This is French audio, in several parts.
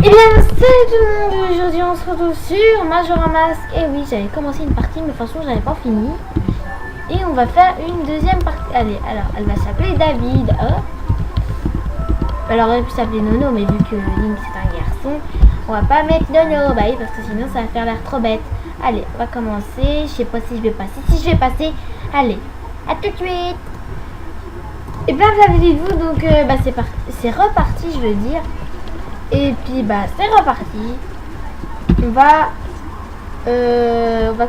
Eh bien, salut tout le monde, aujourd'hui on se retrouve sur Majora Mask. Et oui, j'avais commencé une partie, mais de toute façon j'avais pas fini. Et on va faire une deuxième partie. Allez, alors elle va s'appeler David. Elle aurait pu s'appeler Nono, mais vu que Link c'est un garçon, on va pas mettre Nono, bah oui, parce que sinon ça va faire l'air trop bête. Allez, on va commencer. Je sais pas si je vais passer. Si je vais passer, allez, à tout de suite. Et bien, bienvenue de vous, donc c'est reparti, je veux dire. Et puis bah c'est reparti. On va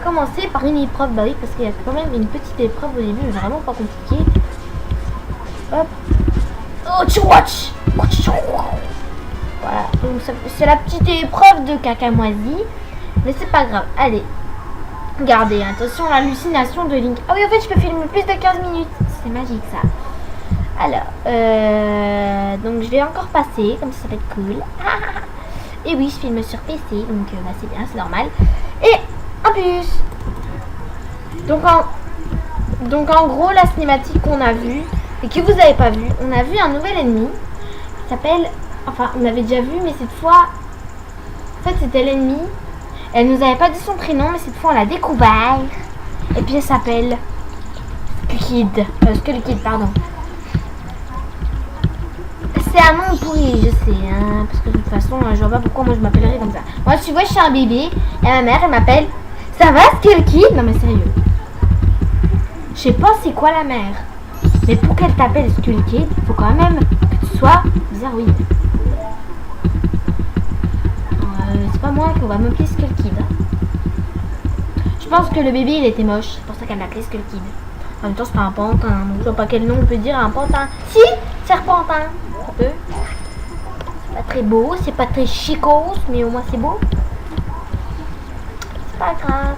commencer par une épreuve, bah oui, parce qu'il y a quand même une petite épreuve au début, mais vraiment pas compliquée. Hop. Oh, tu watch. Voilà, donc c'est la petite épreuve de caca moisi, mais c'est pas grave. Allez, regardez, attention à l'hallucination de Link. Ah oui, en fait je peux filmer plus de 15 minutes, c'est magique ça. Alors, donc je vais encore passer, comme ça va être cool. Et oui, je filme sur PC, donc c'est bien, c'est normal. Et en plus, donc en gros, la cinématique qu'on a vue, et que vous avez pas vu, on a vu un nouvel ennemi, qui s'appelle, enfin on avait déjà vu, mais cette fois, en fait c'était l'ennemi. Elle nous avait pas dit son prénom, mais cette fois on l'a découvert. Et puis elle s'appelle Skull Kid, pardon. C'est un nom pourri, je sais, hein, parce que de toute façon, je vois pas pourquoi moi je m'appellerais comme ça. Moi, tu vois, je suis un bébé, et ma mère, elle m'appelle ça va, Skull Kid? Non, mais sérieux. Je sais pas c'est quoi la mère, mais pour qu'elle t'appelle Skull Kid, faut quand même que tu sois bizarroïde. C'est pas moi qu'on va m'appeler Skull Kid. Hein. Je pense que le bébé, il était moche, c'est pour ça qu'elle l'appelait Skull Kid. En même temps, c'est pas un pantin, donc je vois pas quel nom on peut dire à un pantin. Si, serpentin. C'est pas très beau, c'est pas très chicos, mais au moins c'est beau. C'est pas grave.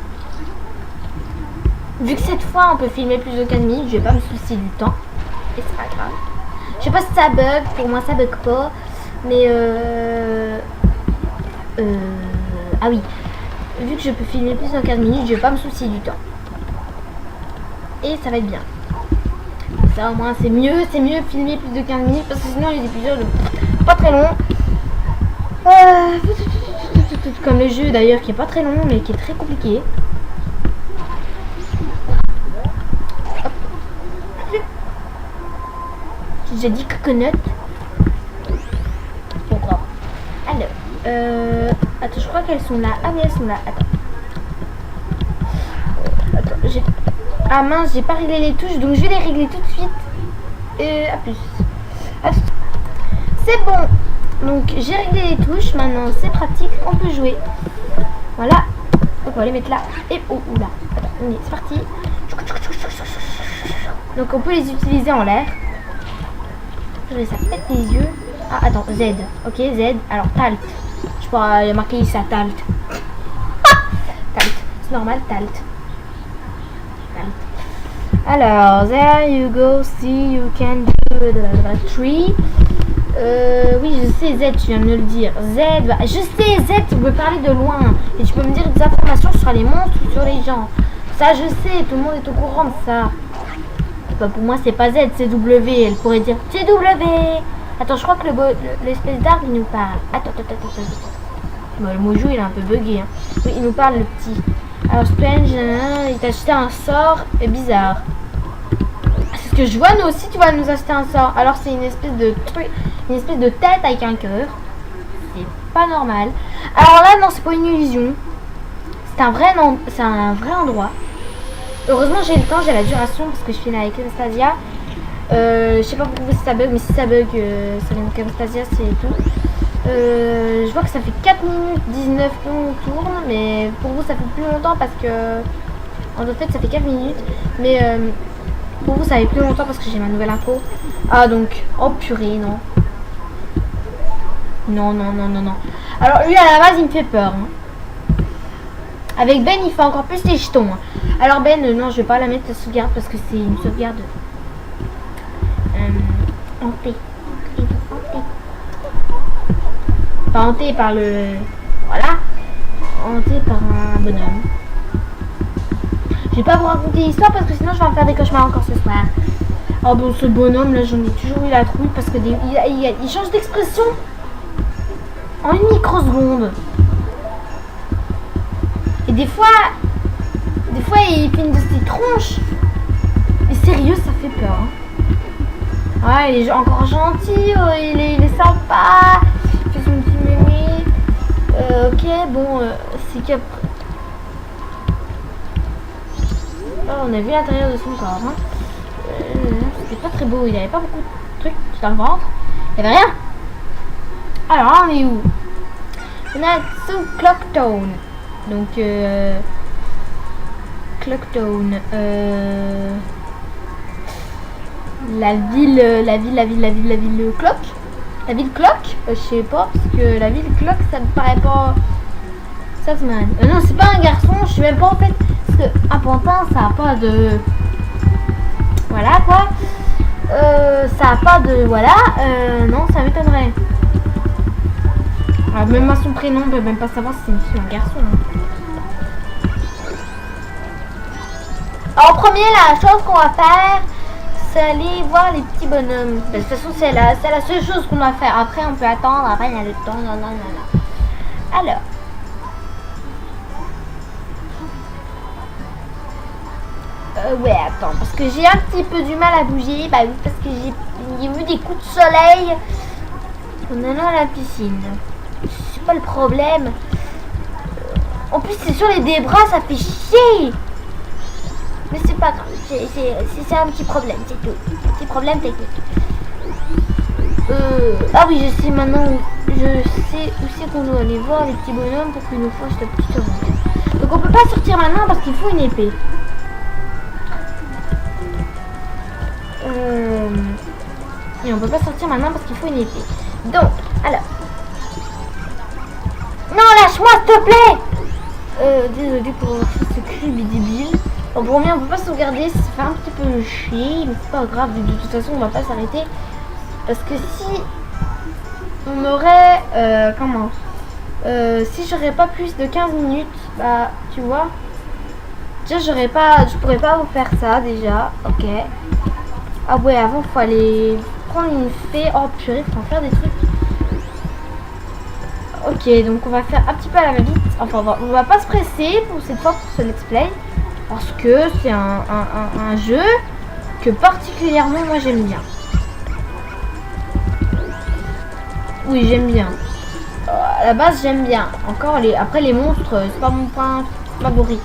Vu que cette fois on peut filmer plus de 15 minutes, je vais pas me soucier du temps. Et c'est pas grave. Je sais pas si ça bug, pour moi ça bug pas. Mais ah oui. Vu que je peux filmer plus de 15 minutes, je vais pas me soucier du temps. Et ça va être bien. Ça au moins c'est mieux filmer plus de 15 minutes parce que sinon il y a des épisodes pas très longs. Comme le jeu d'ailleurs qui est pas très long mais qui est très compliqué. J'ai dit coconut. Pourquoi? Alors, attends, je crois qu'elles sont là. Ah oui, elles sont là. Attends, ah mince, j'ai pas réglé les touches, donc je vais les régler tout de suite. À plus. C'est bon. Donc j'ai réglé les touches, maintenant c'est pratique, on peut jouer. Voilà. Donc on va les mettre là. Et oh là. C'est parti. Donc on peut les utiliser en l'air. Ça pète les yeux. Ah attends, Z. Ok, Z. Alors Talt. Je pourrais, il y a marqué ça, Talt. Talt. C'est normal, Talt. Alors, there you go, see you can do the tree. Oui, je sais, Z, tu viens de me le dire. Z, bah, je sais, Z, tu peux parler de loin. Et tu peux me dire des informations sur les monstres ou sur les gens. Ça, je sais, tout le monde est au courant de ça. Bah, pour moi, c'est pas Z, c'est W. Elle pourrait dire c'est W. Attends, je crois que l'espèce d'arbre, il nous parle. Attends. Bon, le Mojo, il est un peu bugué. Hein. Oui, il nous parle, le petit. Alors, Strange, il t'a acheté un sort bizarre. C'est ce que je vois, nous aussi, tu vas nous acheter un sort. Alors, c'est une espèce de truc, une espèce de tête avec un cœur. C'est pas normal. Alors là, non, c'est pas une illusion. C'est un vrai endroit. Heureusement, j'ai le temps, j'ai la duration parce que je finis avec Anastasia. Je sais pas pourquoi ça bug, mais si ça bug, ça vient de Anastasia, c'est tout. Je vois que ça fait 4 minutes 19 qu'on tourne, mais pour vous ça fait plus longtemps parce que en fait ça fait 4 minutes, mais pour vous ça fait plus longtemps parce que j'ai ma nouvelle intro. Ah donc, oh purée, non. Non. Alors lui à la base il me fait peur. Hein. Avec Ben il fait encore plus les jetons. Hein. Alors Ben, non je vais pas la mettre de sauvegarde parce que c'est une sauvegarde hantée. Pas hanté par le... Voilà. Hanté par un bonhomme. Je vais pas vous raconter l'histoire parce que sinon je vais en faire des cauchemars encore ce soir. Oh bon, ce bonhomme là, j'en ai toujours eu la trouille parce que il change d'expression. en une microseconde. Et des fois il fait une de ses tronches. Mais sérieux, ça fait peur. Hein. Ouais, il est encore gentil, il est sympa. Il fait son petit mémé. Ok, bon, c'est qu'après. Oh, on a vu l'intérieur de son corps. Hein. C'était pas très beau, il avait pas beaucoup de trucs dans le ventre. Il y avait rien. Alors là, on est où? On a sous Clocktown. Donc, Clocktown. La ville Clock. La ville Clock, je sais pas, parce que la ville Clock, ça me paraît pas. Ça me non, c'est pas un garçon, je sais même pas en fait. Parce que un pantin, ça a pas de. Voilà quoi. Ça a pas de. Voilà. Non, ça m'étonnerait. Même à son prénom, on peut même pas savoir si c'est une fille ou un garçon. Alors, en premier, la chose qu'on va faire, c'est aller voir les petits bonhommes. De toute façon, c'est la seule chose qu'on doit faire. Après, on peut attendre. Après, il y a le temps. Alors. Ouais, attends, parce que j'ai un petit peu du mal à bouger. Bah oui, parce que j'ai vu des coups de soleil. On est là à la piscine. C'est pas le problème. En plus, c'est sur les débras, ça fait chier. Mais c'est pas grave, c'est un petit problème, c'est tout. Un petit problème technique. Ah oui, je sais maintenant où c'est qu'on doit aller voir les petits bonhommes pour qu'ils nous fassent la petite aventure. Donc on peut pas sortir maintenant parce qu'il faut une épée. Et on peut pas sortir maintenant parce qu'il faut une épée. Donc, alors. Non, lâche-moi, s'il te plaît. Désolé pour ce cri débile. Bon, pour on peut pas sauvegarder, ça fait un petit peu chier, mais c'est pas grave, de toute façon on va pas s'arrêter. Parce que si on aurait, si j'aurais pas plus de 15 minutes, bah tu vois, déjà je pourrais pas vous faire ça déjà, ok. Ah ouais, avant faut aller prendre une fée, oh purée, faut en faire des trucs. Ok, donc on va faire un petit peu à la va-vite, enfin on va pas se presser pour cette fois pour ce let's play. Parce que c'est un jeu que particulièrement moi j'aime bien. Oui, j'aime bien. À la base j'aime bien. Encore après les monstres, c'est pas mon point favori.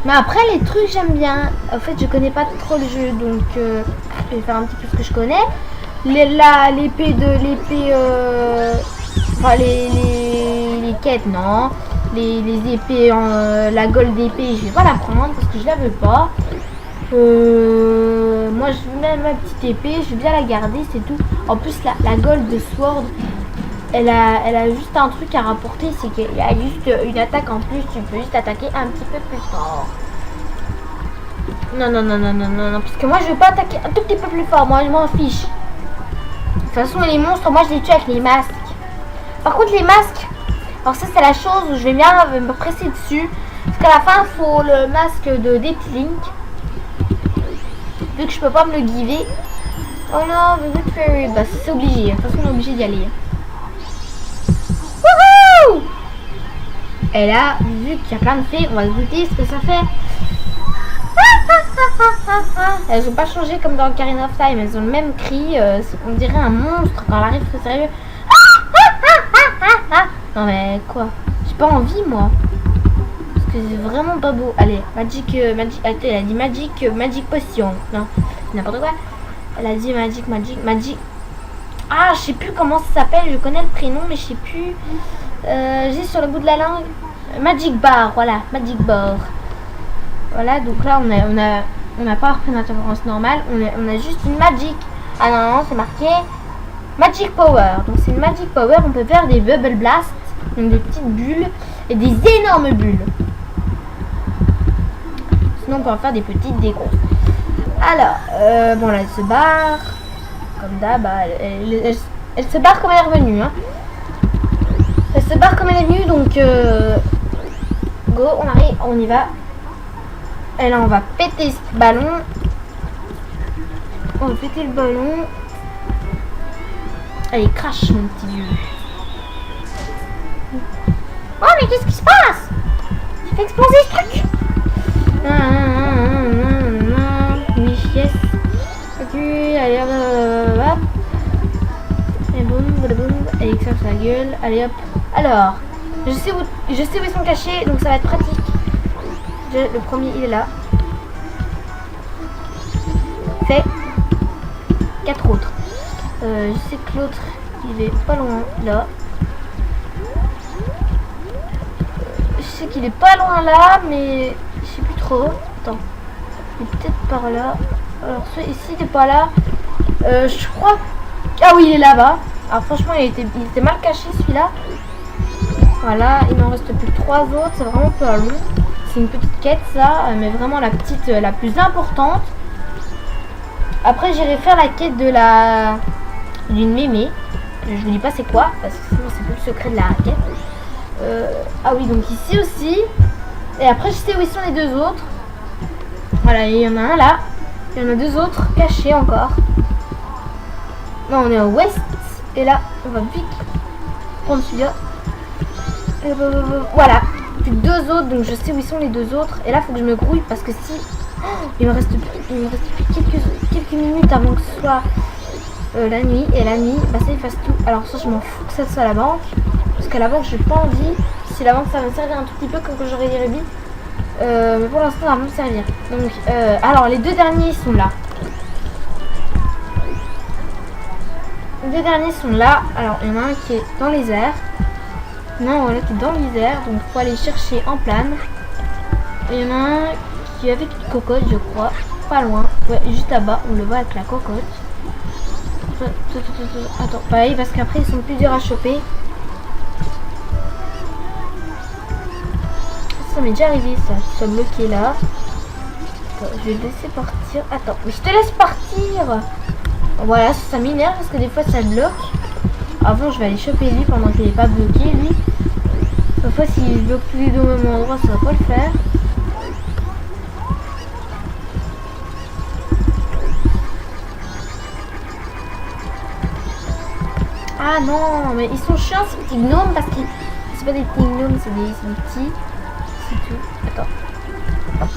Mais après les trucs j'aime bien. En fait je connais pas trop le jeu, donc je vais faire un petit peu ce que je connais. Les quêtes non. Les épées, la gold d'épée, je vais pas la prendre parce que je la veux pas. Moi je veux même ma petite épée, je veux bien la garder, c'est tout. En plus la gold de sword, elle a juste un truc à rapporter, c'est qu'il y a juste une attaque en plus, tu peux juste attaquer un petit peu plus fort. Non, parce que moi je veux pas attaquer un tout petit peu plus fort, moi je m'en fiche. De toute façon les monstres, moi je les tue avec les masques. Par contre les masques, alors ça c'est la chose où je vais bien me presser dessus. Parce qu'à la fin il faut le masque de Deathling. Vu que je peux pas me le giver. Oh non, the Good Fairy, bah c'est obligé. De toute façon on est obligé d'y aller. Wouhou! Et là, vu qu'il y a plein de fées, on va goûter ce que ça fait. Elles ont pas changé comme dans Ocarina of Time, elles ont le même cri. On dirait un monstre quand elle arrive très sérieux. Non mais quoi? J'ai pas envie moi. Parce que c'est vraiment pas beau. Allez, magic, attends, elle a dit magic potion. Non, n'importe quoi. Elle a dit magic. Ah, je sais plus comment ça s'appelle. Je connais le prénom, mais je sais plus. J'ai sur le bout de la langue. Magic bar, voilà, magic bar. Voilà, donc là on a pas repris notre avance normale. On a juste une magic. Ah non, c'est marqué Magic Power. Donc c'est une Magic Power. On peut faire des bubble blast, donc des petites bulles et des énormes bulles. Sinon on peut en faire des petites, des grosses. Alors, bon là elle se barre. Comme d'hab, elle se barre comme elle est revenue. Hein. Elle se barre comme elle est venue, donc go, on arrive, on y va. Et là on va péter ce ballon. On va péter le ballon. Allez, crash mon petit vieux. mais qu'est-ce qui se passe? J'ai fait exploser ce truc. Oui, yes. Ok, allez hop. Et boum, boum. Et il ferme sa gueule. Allez hop. Alors, je sais où ils sont cachés, donc ça va être pratique. Le premier, il est là. Fait 4 autres. Je sais que l'autre, il est pas loin là. Je sais qu'il est pas loin là, mais je sais plus trop. Attends, il est peut-être par là. Alors, ici, il n'est pas là. Je crois. Ah oui, il est là-bas. Alors, franchement, il était mal caché celui-là. Voilà, il m'en reste plus que 3 autres. C'est vraiment pas long. C'est une petite quête, ça, mais vraiment la petite, la plus importante. Après, j'irai faire la quête d'une mémé. Je vous dis pas c'est quoi, parce que sinon c'est plus le secret de la quête. Ah oui, donc ici aussi. Et après, je sais où ils sont les 2 autres. Voilà, il y en a un là. Il y en a 2 autres cachés encore. Là, on est à ouest. Et là, on va vite prendre celui-là. Voilà. Plus que 2 autres, donc je sais où ils sont les 2 autres. Et là, il faut que je me grouille parce que si... Oh, il me reste plus quelques minutes avant que ce soit la nuit. Et la nuit, bah ça il fasse tout. Alors ça, je m'en fous que ça soit à la banque. Parce qu'à la banque, j'ai pas envie. Si la banque, ça va me servir un tout petit peu comme quand j'aurai des rubis. Mais pour l'instant, ça va me servir. Donc, alors, les 2 derniers, ils sont là. Les 2 derniers sont là. Alors, il y en a un qui est dans les airs. Non, voilà, qui est dans les airs. Donc, il faut aller chercher en plane. Et il y en a un qui est avec une cocotte, je crois. Pas loin. Ouais, juste là-bas. On le voit avec la cocotte. Attends, pareil, parce qu'après, ils sont plus durs à choper. Ça m'est déjà arrivé, ça. Qu'ils soient bloqués là. Attends, je vais le laisser partir. Attends, mais je te laisse partir. Voilà, ça m'énerve parce que des fois, ça bloque. Avant, je vais aller choper lui pendant qu'il n'est pas bloqué, lui. Parfois, s'il bloque tous les deux au même endroit, ça va pas le faire. Ah non, mais ils sont chiants ces petits gnomes parce que c'est pas des petits gnomes, c'est des petits. C'est tout. Attends. Hop.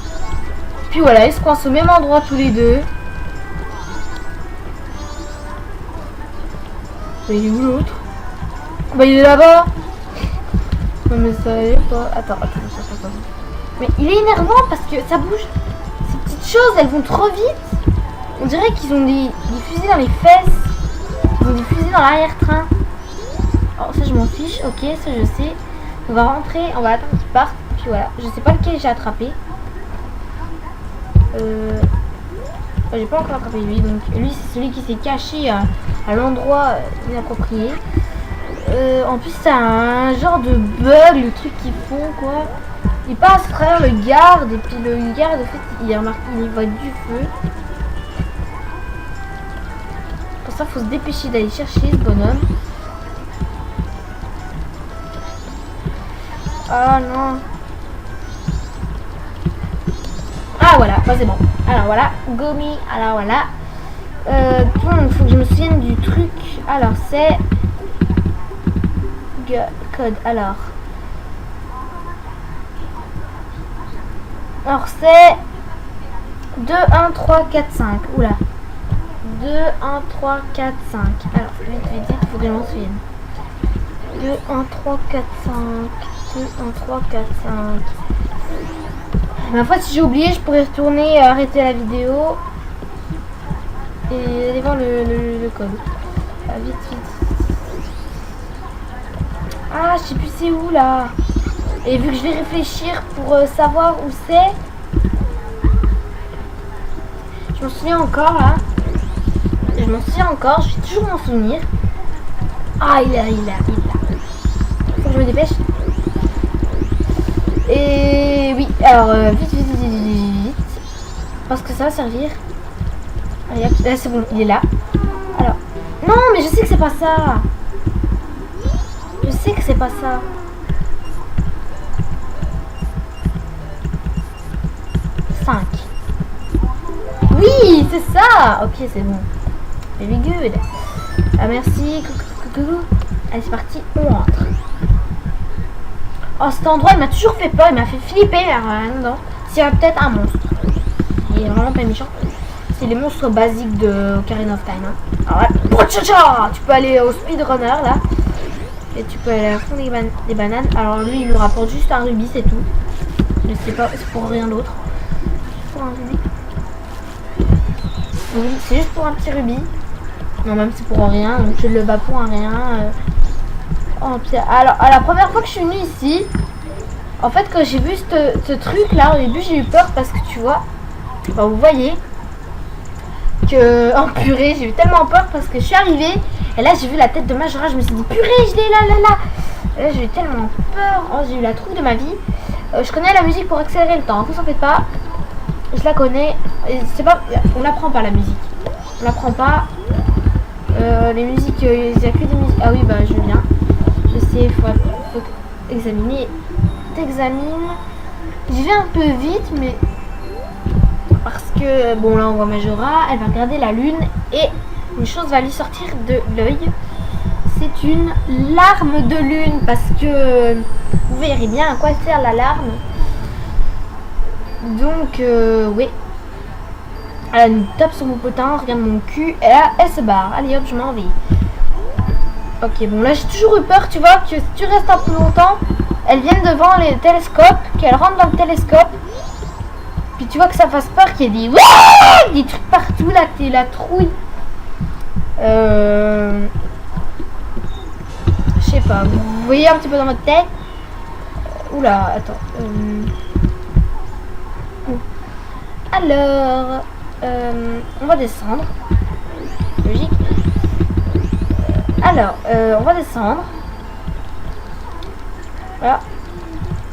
Puis voilà, ils se coincent au même endroit tous les deux. Bah, il est où l'autre? Bah il est là-bas. Non mais ça y est pas. Attends. Mais il est énervant parce que ça bouge. Ces petites choses, elles vont trop vite. On dirait qu'ils ont des fusils dans les fesses. Ils ont des fusils dans l'arrière-train. Oh ça je m'en fiche, ok, ça je sais. On va rentrer, on va attendre qu'ils partent. Puis voilà, je sais pas lequel j'ai attrapé. J'ai pas encore attrapé lui, donc lui c'est celui qui s'est caché à l'endroit inapproprié. En plus c'est un genre de bug, le truc qu'ils font quoi. Il passe frère le garde et puis le garde en fait il a remarqué, il voit du feu. Pour ça faut se dépêcher d'aller chercher ce bonhomme. Ah non. Ah voilà, bah, c'est bon. Alors voilà, Gomi, alors voilà. Bon, faut que je me souvienne du truc. Alors c'est code. Alors c'est 2, 1, 3, 4, 5. Oula. 2, 1, 3, 4, 5. Alors vite, il faut que je m'en souvienne. 2, 1, 3, 4, 5. 2, 1, 3, 4, 5. Ma foi, si j'ai oublié, je pourrais retourner, arrêter la vidéo et aller voir le code. Ah, vite. Ah, je sais plus c'est où là. Et vu que je vais réfléchir pour savoir où c'est, je m'en souviens encore là. Je m'en souviens encore, je vais toujours m'en souvenir. Ah, il est là. Faut que je me dépêche. Et oui, alors vite. Parce que ça va servir. Allez, hop, là c'est bon, il est là. Alors, non, mais je sais que c'est pas ça. Je sais que c'est pas ça. Oui, c'est ça. Ok, c'est bon. Very good. Ah merci. Coucou. Allez, c'est parti, on rentre. Oh, cet endroit, il m'a toujours fait peur, il m'a fait flipper. Non, s'il y a peut-être un monstre. Il est vraiment pas méchant. C'est les monstres basiques de Ocarina of Time. Hein. Alors là, tu peux aller au speedrunner là. Et tu peux aller à fond des bananes. Alors lui, il nous rapporte juste un rubis, c'est tout. Je sais pas, c'est pour rien d'autre. Pour un rubis. Oui, c'est juste pour un petit rubis. Non, même c'est pour rien, donc je le bats pour un rien. Oh, alors, à la première fois que je suis venue ici, en fait, quand j'ai vu ce truc là, au début, j'ai eu peur parce que tu vois, bah, vous voyez que, oh purée, j'ai eu tellement peur parce que je suis arrivée et là, j'ai vu la tête de Majora, je me suis dit, purée, je l'ai là. Et là, j'ai eu tellement peur, oh, j'ai eu la trouille de ma vie. Je connais la musique pour accélérer le temps, vous en faites pas, je la connais. C'est pas, on n'apprend pas la musique, on n'apprend pas. Les musiques, il n'y a que des musiques. Ah oui, bah je viens. Je sais, faut examiner. T'examines. J'y vais un peu vite, mais parce que bon là on voit Majora, elle va regarder la lune et une chose va lui sortir de l'œil. C'est une larme de lune parce que vous verrez bien à quoi sert la larme. Donc oui. Elle me tape sur mon potin, regarde mon cul, et là, elle se barre. Allez hop, je m'en vais. Ok, bon là j'ai toujours eu peur, tu vois, que si tu restes un peu longtemps, elles viennent devant les télescopes, qu'elles rentrent dans le télescope, puis tu vois que ça fasse peur, qu'il y ait des trucs partout, là, que t'es la trouille. Je sais pas, vous voyez un petit peu dans votre tête. Oula, attends. Alors... on va descendre. Logique. Alors, on va descendre. Voilà.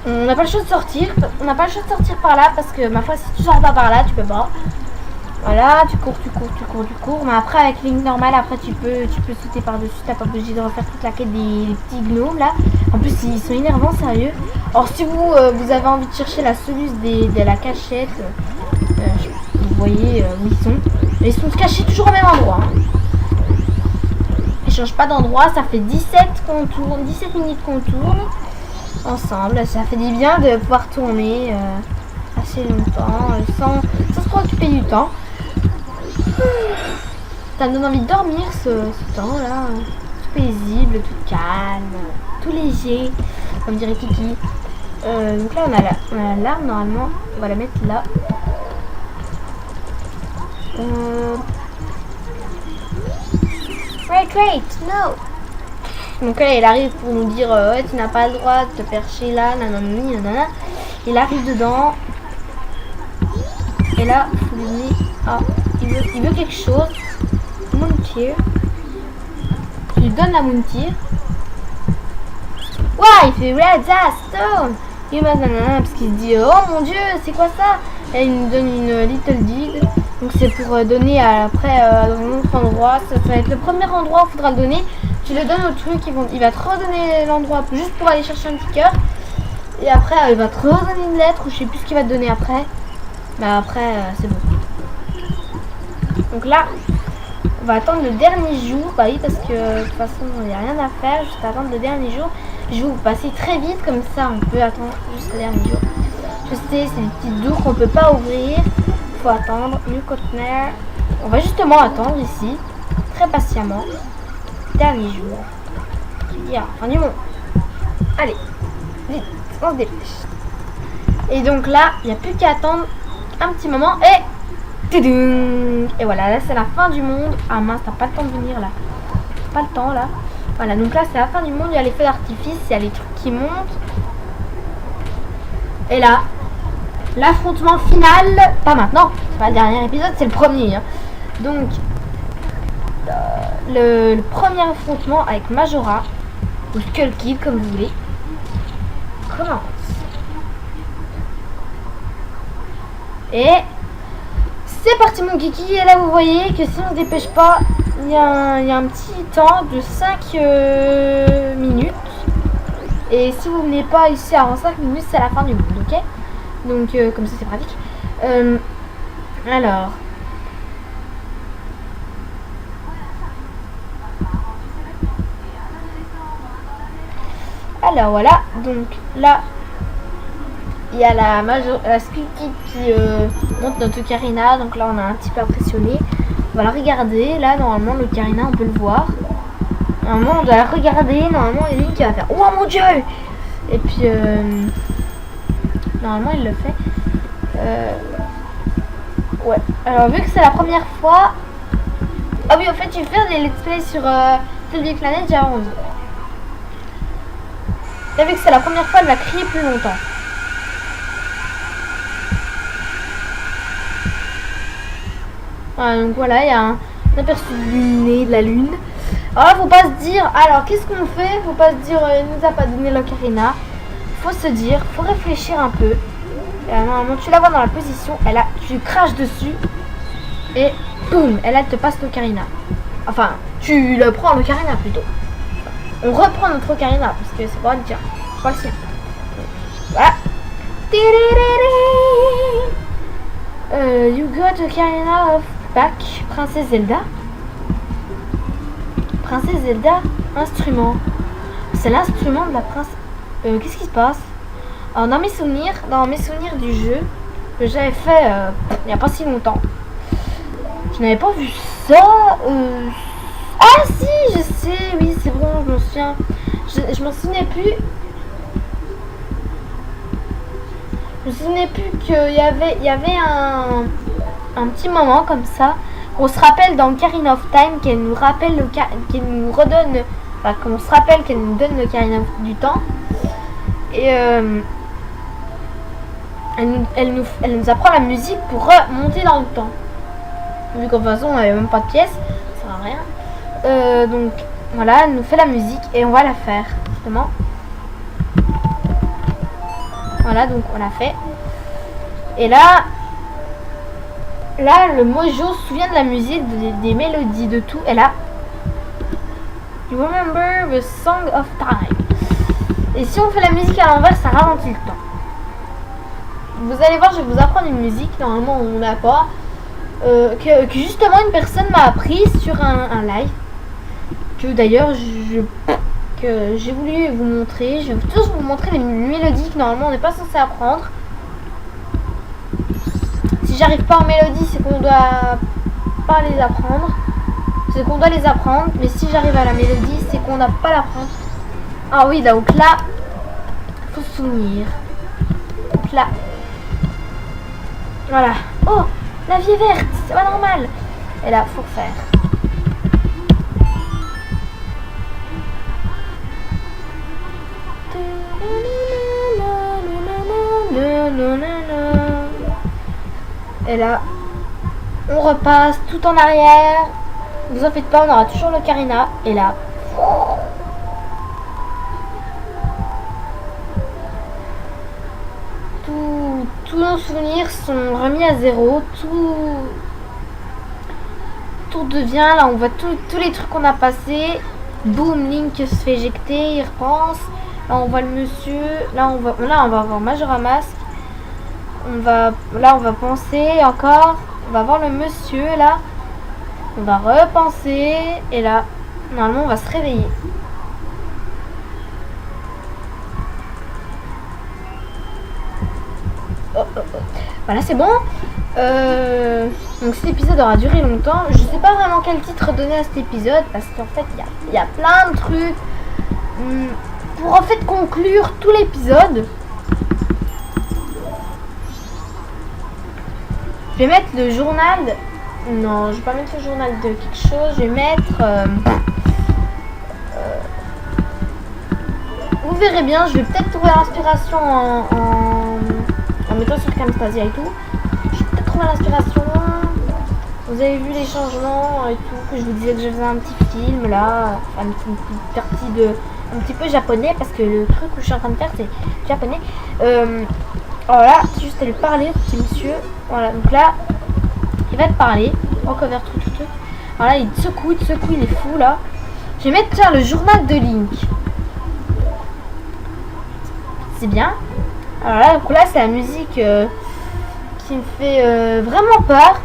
On n'a pas le choix de sortir. On n'a pas le choix de sortir par là parce que ma foi, si tu sors pas par là, tu peux pas. Voilà, tu cours. Mais après, avec ligne normale, après tu peux sauter par-dessus. T'as pas obligé de refaire toute la quête des petits gnomes là. En plus, ils sont énervants, sérieux. Alors, si vous avez envie de chercher la soluce de la cachette, vous voyez où ils sont. Mais ils sont cachés toujours au même endroit. Hein. Ils changent pas d'endroit. Ça fait 17 minutes qu'on tourne ensemble. Ça fait du bien de pouvoir tourner assez longtemps sans se préoccuper du temps. Ça me donne envie de dormir ce temps là. Tout paisible, tout calme, tout léger, comme dirait Kiki. Donc là on a l'arme normalement. On va la mettre là. Great, no. Donc là, il arrive pour nous dire ouais, tu n'as pas le droit de te percher là, nanana. Il arrive dedans. Et là, il faut lui donner. Ah, il veut quelque chose. Mountir. Tu lui donnes la Mountir. Ouais, il fait Red Stone. Il m'a parce qu'il se dit oh mon dieu, c'est quoi ça? Et il nous donne une Little Deed. Donc c'est pour donner après dans un autre endroit. Ça va être le premier endroit où il faudra le donner. Tu le donnes au truc, il va te redonner l'endroit juste pour aller chercher un petit cœur. Et après il va te redonner une lettre ou je sais plus ce qu'il va te donner après. Mais après c'est bon. Donc là, on va attendre le dernier jour. Bah oui, parce que de toute façon il n'y a rien à faire, juste attendre le dernier jour. Je vais vous passer très vite comme ça on peut attendre juste le dernier jour. Je sais, c'est une petite dour qu'on peut pas ouvrir. Faut attendre. New container. On va justement attendre ici, très patiemment. Dernier jour. Il y a fin du monde. Allez, vite, on se dépêche. Et donc là, il n'y a plus qu'à attendre un petit moment et et voilà, là c'est la fin du monde. Ah mince, t'as pas le temps de venir là. Pas le temps là. Voilà, donc là c'est la fin du monde. Il y a les feux d'artifice, il y a les trucs qui montent. Et là, l'affrontement final, pas maintenant, c'est pas le dernier épisode, c'est le premier. Hein. Donc, le premier affrontement avec Majora, ou Skull Kid comme vous voulez, commence. Et c'est parti mon kiki, et là vous voyez que si on se dépêche pas, il y a un petit temps de 5 minutes. Et si vous venez pas ici avant 5 minutes, c'est la fin du monde, ok? Donc comme ça c'est pratique. Alors. Alors voilà, donc là, il y a la Squeaky qui monte notre ocarina. Donc là, on a un petit peu impressionné. On va la regarder. Là, normalement, l'ocarina, on peut le voir. Normalement, on doit la regarder. Normalement, il y a une qui va faire « Oh mon Dieu !» Et puis, normalement, il le fait. Ouais. Alors, vu que c'est la première fois... Ah oui, en fait, je vais faire des let's play sur Little Big Planet, j'ai envie. Là, vu que c'est la première fois, elle va crier plus longtemps. Voilà, donc voilà, il y a un aperçu du nez de la lune. Alors là, faut pas se dire, alors qu'est-ce qu'on fait? Faut pas se dire, il nous a pas donné l'ocarina. Faut se dire, faut réfléchir un peu. Et normalement, tu la vois dans la position, tu craches dessus et boum, elle te passe l'ocarina. Enfin, tu le prends l'ocarina plutôt. On reprend notre ocarina parce que c'est pas le tien, c'est pas le sien. Voilà. You got ocarina of back, Princesse Zelda. Princesse Zelda, instrument. C'est l'instrument de la princesse. Qu'est-ce qui se passe? Alors dans mes souvenirs du jeu que j'avais fait il n'y a pas si longtemps, je n'avais pas vu ça. Ah si, je sais, oui c'est bon, je m'en souviens. Je m'en souvenais plus. Je me souvenais plus qu'il y avait un petit moment comme ça. On se rappelle dans Ocarina of Time qu'elle nous rappelle qu'elle nous redonne, enfin qu'on se rappelle qu'elle nous donne l'Ocarina du temps. Et elle nous apprend la musique pour remonter dans le temps. Vu qu'en façon on n'avait même pas de pièces, ça sert à rien. Donc voilà, elle nous fait la musique et on va la faire justement. Voilà, donc on l'a fait. Et là, le mojo se souvient de la musique, des mélodies, de tout. Et là, you remember the song of time. Et si on fait la musique à l'envers, ça ralentit le temps. Vous allez voir, je vais vous apprendre une musique. Normalement, on n'a pas. Que justement une personne m'a appris sur un live. Que d'ailleurs, que j'ai voulu vous montrer. Je vais tous vous montrer les mélodies que normalement on n'est pas censé apprendre. Si j'arrive pas en mélodie, c'est qu'on doit pas les apprendre. C'est qu'on doit les apprendre. Mais si j'arrive à la mélodie, c'est qu'on n'a pas l'apprendre. Ah oui, donc là, faut se souvenir. Donc là, voilà. Oh, la vie est verte, c'est pas normal. Et là, faut faire. Et là, on repasse tout en arrière. Vous en faites pas, on aura toujours l'ocarina. Et là, tous nos souvenirs sont remis à zéro. Tout devient, là on voit tous les trucs qu'on a passés. Boom, Link se fait éjecter, il repense. Là on voit le monsieur. Là on va voir Majora Mask. Là on va penser encore. On va voir le monsieur là. On va repenser. Et là, normalement on va se réveiller. Voilà, c'est bon. Donc cet épisode aura duré longtemps. Je sais pas vraiment quel titre donner à cet épisode parce qu'en fait il y a plein de trucs pour en fait conclure tout l'épisode. Je vais mettre le journal. Non, je vais pas mettre le journal de quelque chose. Je vais mettre. Vous verrez bien. Je vais peut-être trouver l'inspiration en mettant sur Camtasia et tout. Je vais peut-être trouver l'inspiration. Vous avez vu les changements et tout. Que je vous disais que je faisais un petit film là. Enfin, une petite partie de. Un petit peu japonais parce que le truc que je suis en train de faire c'est japonais. Alors là, c'est juste à lui parler, petit monsieur. Voilà, donc là, il va te parler. Recover truc. Alors là, il te secoue, il est fou là. Je vais mettre tiens, le journal de Link. C'est bien. Alors là, donc là, c'est la musique qui me fait vraiment peur.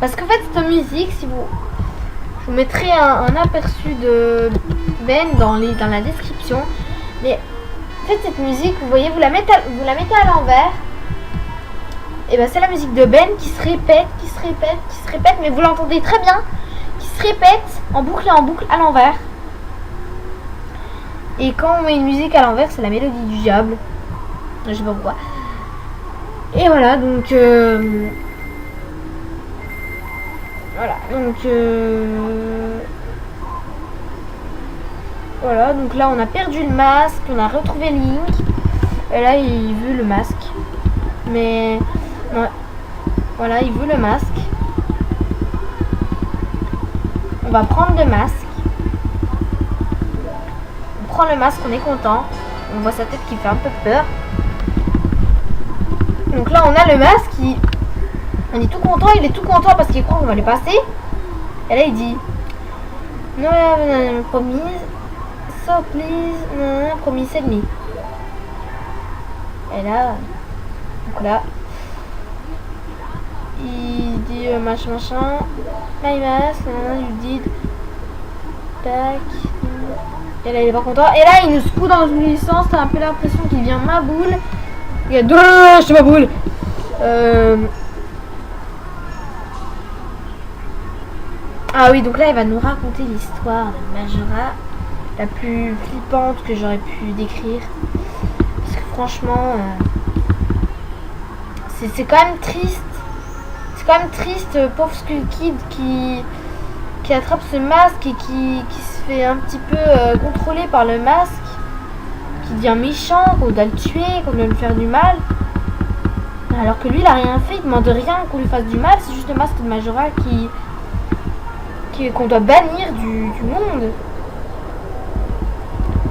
Parce qu'en fait, cette musique, si vous... Je vous mettrai un aperçu de Ben dans la description. Mais en fait, cette musique, vous voyez, vous la mettez à l'envers. Et ben c'est la musique de Ben qui se répète, mais vous l'entendez très bien, qui se répète en boucle à l'envers. Et quand on met une musique à l'envers, c'est la mélodie du diable. Je sais pas pourquoi. Et voilà, donc voilà, donc là on a perdu le masque, on a retrouvé Link. Et là il veut le masque. Mais ouais, voilà, il veut le masque. On va prendre le masque. On prend le masque, on est content. On voit sa tête qui fait un peu peur. Donc là on a le masque qui... On est tout content, il est tout content parce qu'il croit qu'on va le passer. Et là il dit no, promise, so please, promise et demi. Et là, donc là, il dit machin, my mask, you did, tac. Et là il est pas content. Et là il nous secoue dans une licence, t'as un peu l'impression qu'il vient ma boule. Il y a deux, je ma boule. Ah oui, donc là il va nous raconter l'histoire de Majora, la plus flippante que j'aurais pu décrire. Parce que franchement, c'est quand même triste. C'est quand même triste, pauvre Skull Kid qui attrape ce masque et qui se fait un petit peu contrôler par le masque, qui devient méchant, qu'on doit le tuer, qu'on doit lui faire du mal. Alors que lui il a rien fait, il demande rien qu'on lui fasse du mal, c'est juste le masque de Majora qu'on doit bannir du monde.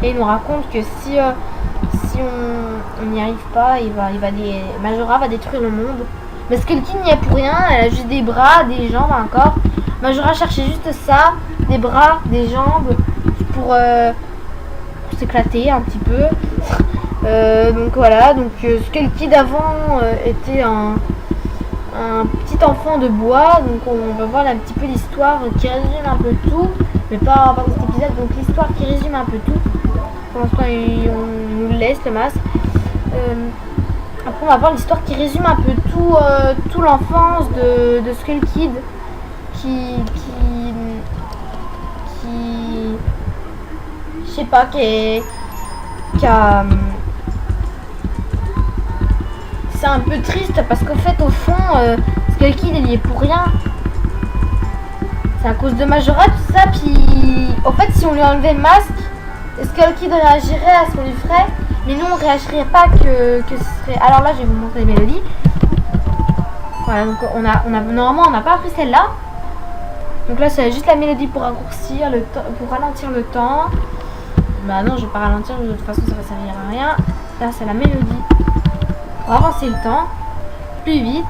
Et il nous raconte que si on n'y arrive pas, Majora va détruire le monde. Mais Skull Kid n'y est pour rien, elle a juste des bras, des jambes, un corps. Majora cherchait juste ça, des bras, des jambes, pour s'éclater un petit peu. Donc voilà, donc Skull Kid avant était un petit enfant de bois, donc on va voir un petit peu l'histoire qui résume un peu tout, mais pas dans cet épisode, donc l'histoire qui résume un peu tout. Pour l'instant on nous laisse le masque. Après on va voir l'histoire qui résume un peu tout l'enfance de Skull Kid qui je sais pas, qui a c'est un peu triste parce qu'au fait au fond Skull Kid il y est pour rien. C'est à cause de Majora tout ça, puis au fait si on lui enlevait le masque, Skull Kid réagirait à ce qu'on lui ferait, mais nous on réagirait pas que ce serait... Alors là je vais vous montrer les mélodies. Voilà, donc normalement on n'a pas appris celle-là. Donc là c'est juste la mélodie pour raccourcir le temps, pour ralentir le temps. Bah non, je vais pas ralentir, de toute façon ça va servir à rien. Là c'est la mélodie pour avancer le temps plus vite,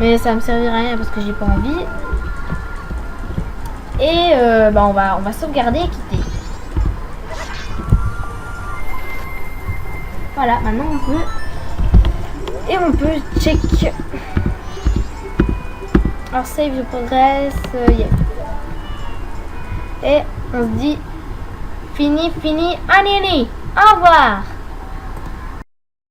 mais ça me servira à rien parce que j'ai pas envie. Et on va sauvegarder et quitter. Voilà, maintenant on peut check. Alors save the progress, yeah. Et on se dit fini, allez, au revoir.